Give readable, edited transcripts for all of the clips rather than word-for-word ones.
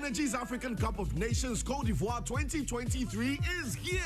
Energy's African Cup of Nations Côte d'Ivoire 2023 is here.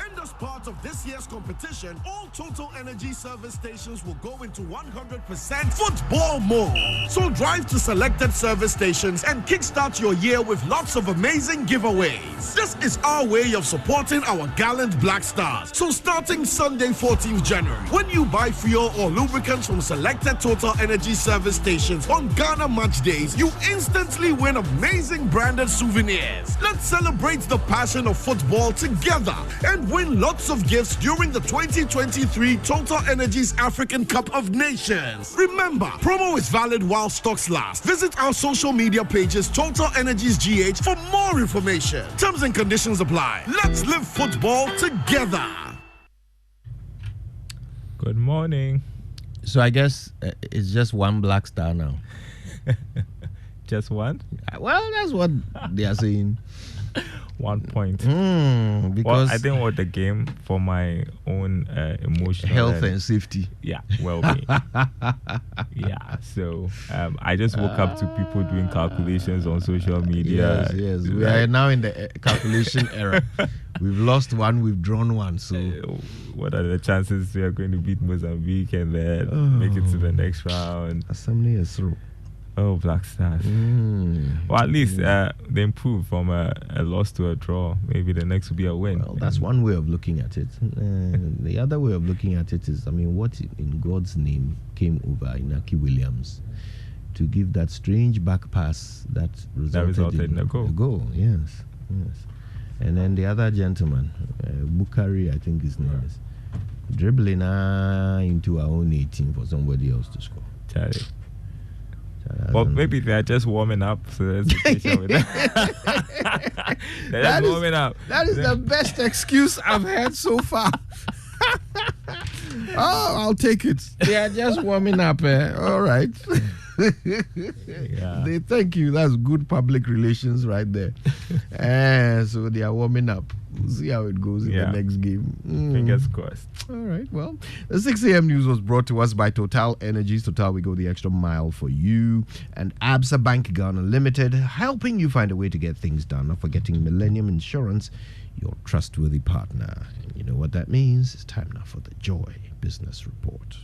And as part of this year's competition, all Total Energy service stations will go into 100% football mode. So drive to selected service stations and kickstart your year with lots of amazing giveaways. This is our way of supporting our gallant Black Stars. So starting Sunday 14th January, when you buy fuel or lubricants from selected Total Energy service stations on Ghana match days, you instantly win amazing branded souvenirs. Let's celebrate the passion of football together and win lots of gifts during the 2023 Total Energy's African Cup of Nations. Remember, promo is valid while stocks last. Visit our social media pages, Total Energies GH, for more information. Terms and conditions apply. Let's live football together. Good morning. So I guess it's just one Black Star now. Just one? Well, that's what they are saying. 1 point. Because well, I didn't watch the game for my own emotional health and safety. Yeah, well-being. Yeah, so I just woke up to people doing calculations on social media. Yes. We are now in the calculation era. We've lost one, we've drawn one. So, what are the chances we are going to beat Mozambique and then make it to the next round? Assembly is through. Oh, Black Stars. Well, at least they improved from a loss to a draw. Maybe the next will be a win. Well, that's one way of looking at it. The other way of looking at it is, what in God's name came over Inaki Williams to give that strange back pass that resulted in a goal. Yes. And then the other gentleman, Bukari, I think his name is, dribbling into our own 18 for somebody else to score. Charlie. Well, maybe they're just warming up. So that's the picture with that. They're just warming up. That is the best excuse I've heard so far. I'll take it. They are just warming up. All right. Yeah. They thank you. That's good public relations right there. So they are warming up. We'll see how it goes in the next game. Fingers crossed. All right. Well, the 6 a.m. news was brought to us by Total Energies. Total, we go the extra mile for you. And Absa Bank Ghana Limited, helping you find a way to get things done. Not forgetting Millennium Insurance, your trustworthy partner. You know what that means? It's time now for the Joy Business Report.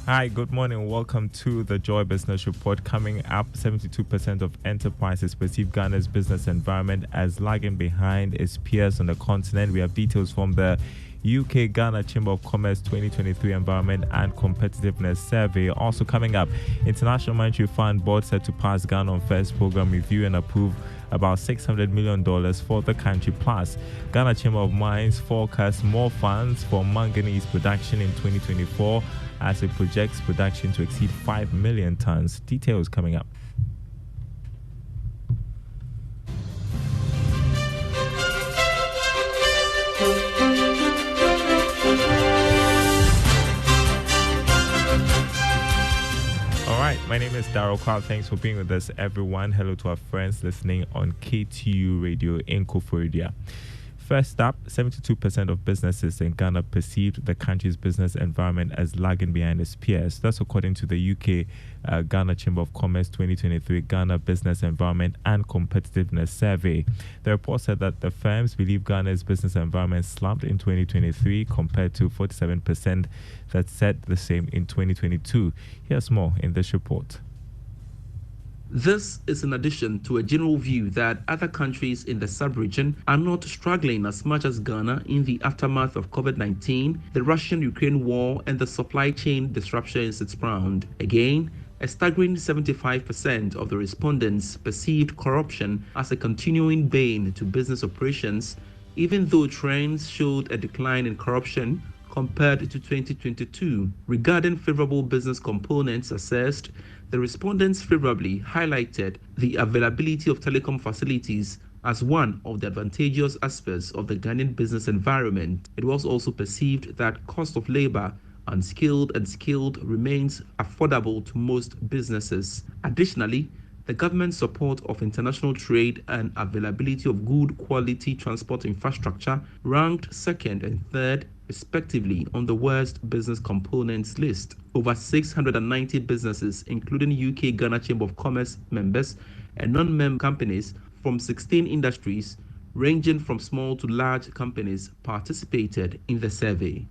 Hi, good morning. Welcome to the Joy Business Report. Coming up, 72% of enterprises perceive Ghana's business environment as lagging behind its peers on the continent. We have details from the UK Ghana Chamber of Commerce 2023 Environment and Competitiveness Survey. Also coming up, International Monetary Fund Board set to pass Ghana on First Program Review and approve about $600 million for the country. Plus, Ghana Chamber of Mines forecasts more funds for manganese production in 2024 as it projects production to exceed 5 million tons. Details coming up. All right, my name is Daryl Crowd. Thanks for being with us, everyone. Hello to our friends listening on KTU Radio in Koforidua. First up, 72% of businesses in Ghana perceived the country's business environment as lagging behind its peers. That's according to the UK Ghana Chamber of Commerce 2023 Ghana Business Environment and Competitiveness Survey. The report said that the firms believe Ghana's business environment slumped in 2023 compared to 47% that said the same in 2022. Here's more in this report. This is in addition to a general view that other countries in the sub-region are not struggling as much as Ghana in the aftermath of COVID-19, the Russian-Ukraine war, and the supply chain disruptions it's frowned. Again, a staggering 75% of the respondents perceived corruption as a continuing bane to business operations, even though trends showed a decline in corruption compared to 2022. Regarding favorable business components assessed, the respondents favorably highlighted the availability of telecom facilities as one of the advantageous aspects of the Ghanaian business environment. It was also perceived that cost of labor, unskilled and skilled, remains affordable to most businesses. Additionally, the government's support of international trade and availability of good quality transport infrastructure ranked second and third respectively on the worst business components list. Over 690 businesses, including UK Ghana Chamber of Commerce members and non-member companies from 16 industries, ranging from small to large companies, participated in the survey.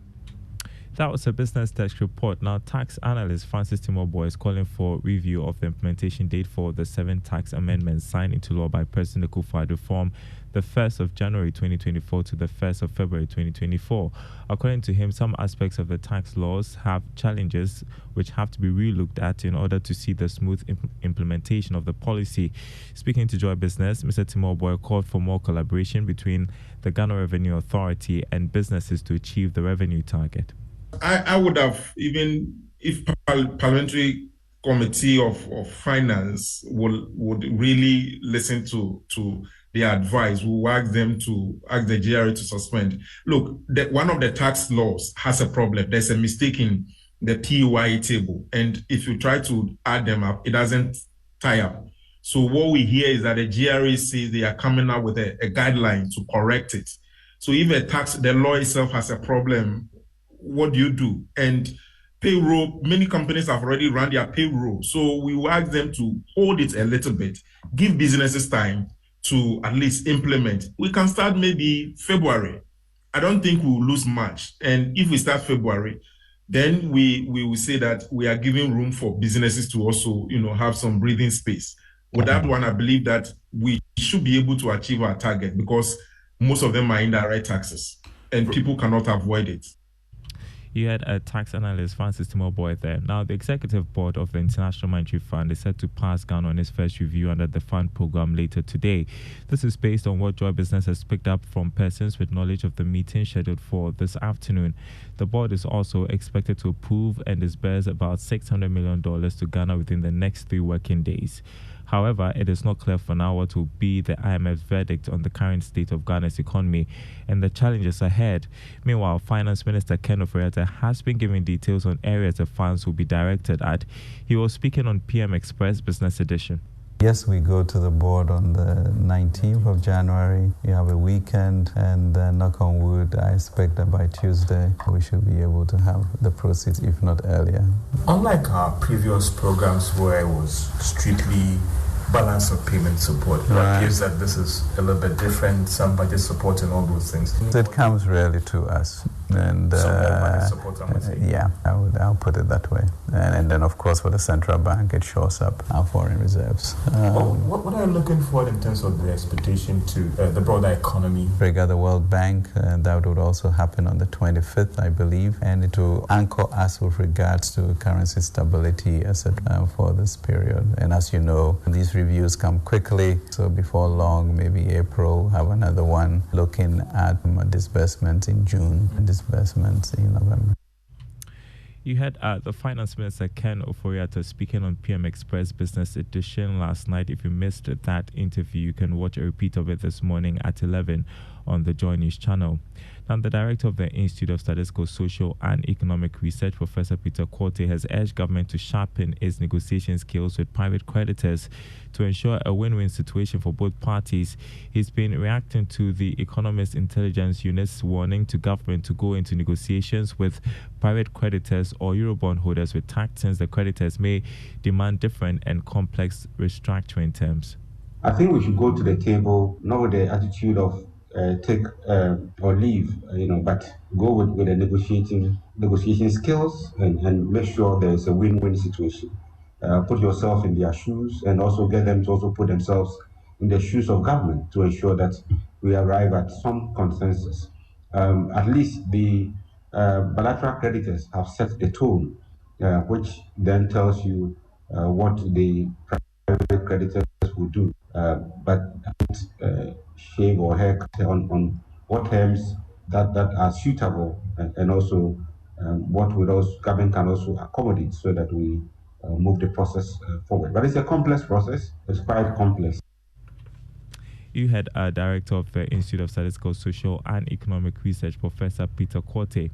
That was a business desk report. Now, tax analyst Francis Timobo is calling for review of the implementation date for the 7 tax amendments signed into law by President Akufo-Addo from the 1st of January 2024 to the 1st of February 2024. According to him, some aspects of the tax laws have challenges which have to be relooked at in order to see the smooth implementation of the policy. Speaking to Joy Business, Mr. Timobo called for more collaboration between the Ghana Revenue Authority and businesses to achieve the revenue target. I would have, even if parliamentary committee of finance would really listen to their advice, we will ask them to ask the GRA to suspend. Look, one of the tax laws has a problem. There's a mistake in the PUI table, and if you try to add them up, it doesn't tie up. So what we hear is that the GRA says they are coming out with a guideline to correct it. So if the law itself has a problem, what do you do? And payroll, many companies have already run their payroll. So we will ask them to hold it a little bit, give businesses time to at least implement. We can start maybe February. I don't think we will lose much. And if we start February, then we will say that we are giving room for businesses to also, have some breathing space. With that one, I believe that we should be able to achieve our target because most of them are indirect taxes and people cannot avoid it. You had a tax analyst, Francis Timobo, there. Now, the executive board of the International Monetary Fund is set to pass Ghana on its first review under the fund program later today. This is based on what Joy Business has picked up from persons with knowledge of the meeting scheduled for this afternoon. The board is also expected to approve and disburse about $600 million to Ghana within the next 3 working days. However, it is not clear for now what will be the IMF's verdict on the current state of Ghana's economy and the challenges ahead. Meanwhile, Finance Minister Ken Ofori-Atta has been giving details on areas the funds will be directed at. He was speaking on PM Express Business Edition. Yes, we go to the board on the 19th of January. We have a weekend, and knock on wood, I expect that by Tuesday we should be able to have the proceeds, if not earlier. Unlike our previous programs where it was strictly balance of payment support, it appears that this is a little bit different, some budget support and all those things. It comes really to us. And budget support, yeah, I'll put it that way. And then, of course, for the central bank, it shows up our foreign reserves. What are you looking for in terms of the expectation to the broader economy? Regard the World Bank, that would also happen on the 25th, I believe, and it will anchor us with regards to currency stability, etc., for this period. And as you know, these reviews come quickly, so before long, maybe April, have another one looking at disbursement in June and disbursements in November. You had the Finance Minister Ken Ofori-Atta speaking on PM Express Business Edition last night. If you missed that interview, you can watch a repeat of it this morning at 11 on the Joy News channel. Now, the director of the Institute of Statistical, Social and Economic Research, Professor Peter Quartey, has urged government to sharpen its negotiation skills with private creditors to ensure a win-win situation for both parties. He's been reacting to the Economist Intelligence Unit's warning to government to go into negotiations with private creditors or Eurobond holders with tax, since the creditors may demand different and complex restructuring terms. I think we should go to the table not with the attitude of take or leave, but go with the negotiation skills and make sure there's a win-win situation. Put yourself in their shoes and also get them to also put themselves in the shoes of government to ensure that we arrive at some consensus. At least the bilateral creditors have set the tone, which then tells you what the private creditors will do. But shave or haircut on what terms that are suitable and also what would also government can also accommodate so that we move the process forward. But it's a complex process. It's quite complex. You had a director of the Institute of Statistical, Social and Economic Research, Professor Peter Korte.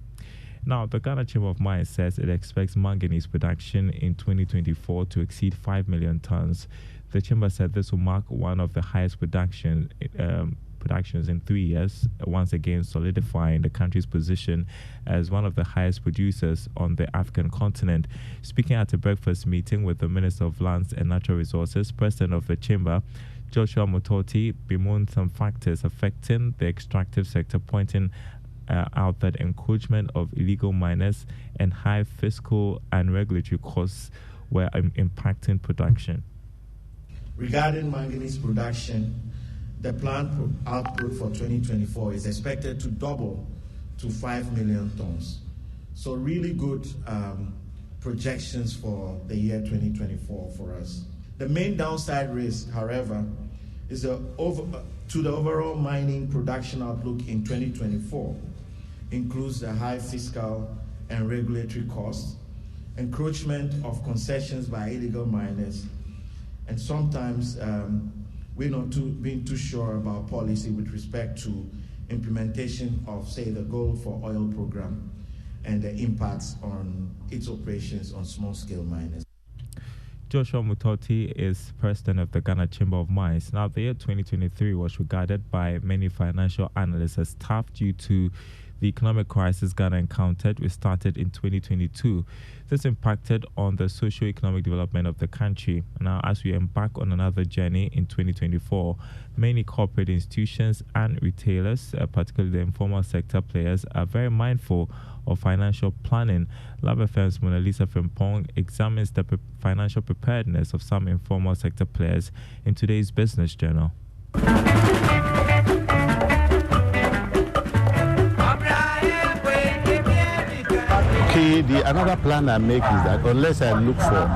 Now, the Ghana Chamber of Mines says it expects manganese production in 2024 to exceed 5 million tons. The chamber said this will mark one of the highest productions in 3 years, once again solidifying the country's position as one of the highest producers on the African continent. Speaking at a breakfast meeting with the Minister of Lands and Natural Resources, President of the chamber, Joshua Mutoti, bemoaned some factors affecting the extractive sector, pointing out that encroachment of illegal miners and high fiscal and regulatory costs were impacting production. Regarding manganese production, the planned output for 2024 is expected to double to 5 million tons. So really good projections for the year 2024 for us. The main downside risk, however, is to the overall mining production outlook in 2024 includes the high fiscal and regulatory costs, encroachment of concessions by illegal miners, and sometimes we're not being too sure about policy with respect to implementation of, say, the Gold for Oil program and the impacts on its operations on small-scale miners. Joshua Mutoti is president of the Ghana Chamber of Mines. Now, the year 2023 was regarded by many financial analysts as tough due to the economic crisis Ghana encountered, which started in 2022. This impacted on the socio-economic development of the country. Now, as we embark on another journey in 2024, many corporate institutions and retailers, particularly the informal sector players, are very mindful of financial planning. Lab FM's Mona Lisa Frimpong examines the financial preparedness of some informal sector players in today's Business Journal. Another plan I make is that unless I look for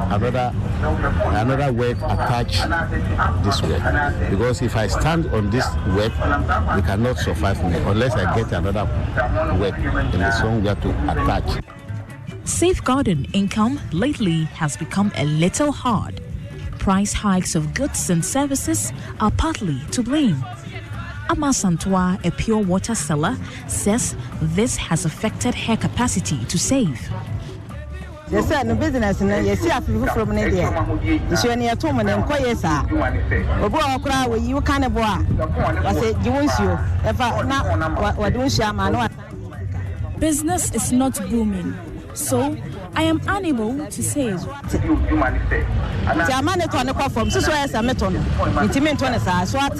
another work attached this work, because if I stand on this work, we cannot survive me unless I get another work in the somewhere to attach. Safeguarding income lately has become a little hard. Price hikes of goods and services are partly to blame. Ama Santua, a pure water seller, says this has affected her capacity to save. Yes, sir, no business, yes, sir, from India. Is any at home and inquire, sir? Obo, you can boy. I said, you won't you. If I not what do shaman? Business is not booming, so I am unable to save. Jamani, to the from so as a meton. Intimate one is a swat.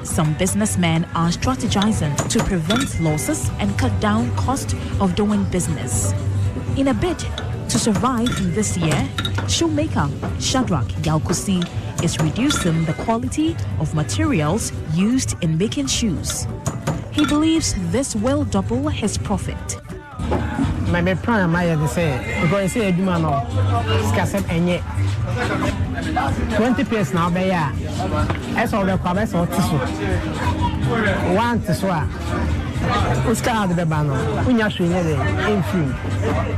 Some businessmen are strategizing to prevent losses and cut down cost of doing business. In a bid to survive this year, shoemaker Shadrach Yalkusi is reducing the quality of materials used in making shoes. He believes this will double his profit. My plan is because I say I do man no scarcet enye 20 pieces now be ya as all the covers or tissue one tissue uska had the bano unya shwenye de in free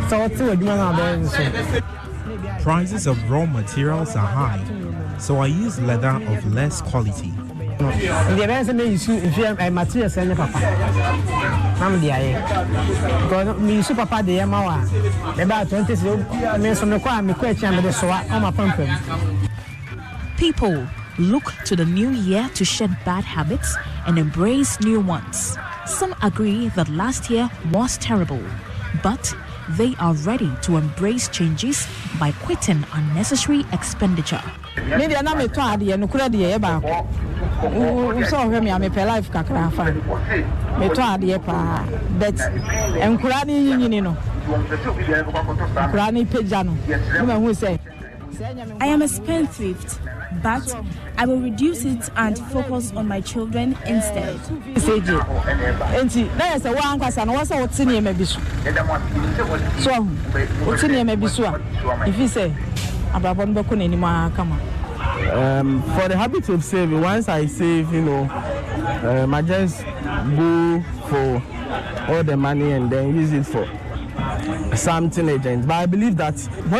so what do man now. Prices of raw materials are high, so I use leather of less quality. The reason is if you have materials and papa. I'm the eye. Because me super papa the Yamawa about 20 I mean some require me question with the soa on my pump. People look to the new year to shed bad habits and embrace new ones. Some agree that last year was terrible, but they are ready to embrace changes by quitting unnecessary expenditure. Maybe I'm not tired and could be about. We saw him, I'm a life cacrafa. Me tired, but and Kurani, you know, Kurani Pejano, who say, I am a spendthrift, but I will reduce it and focus on my children instead. There's a one person, what's our senior maybe so. What's in your maybe so? If you say, Abrabon Bokun anymore, come on. For the habit of saving, once I save, I just go for all the money and then use it for something urgent. But I believe that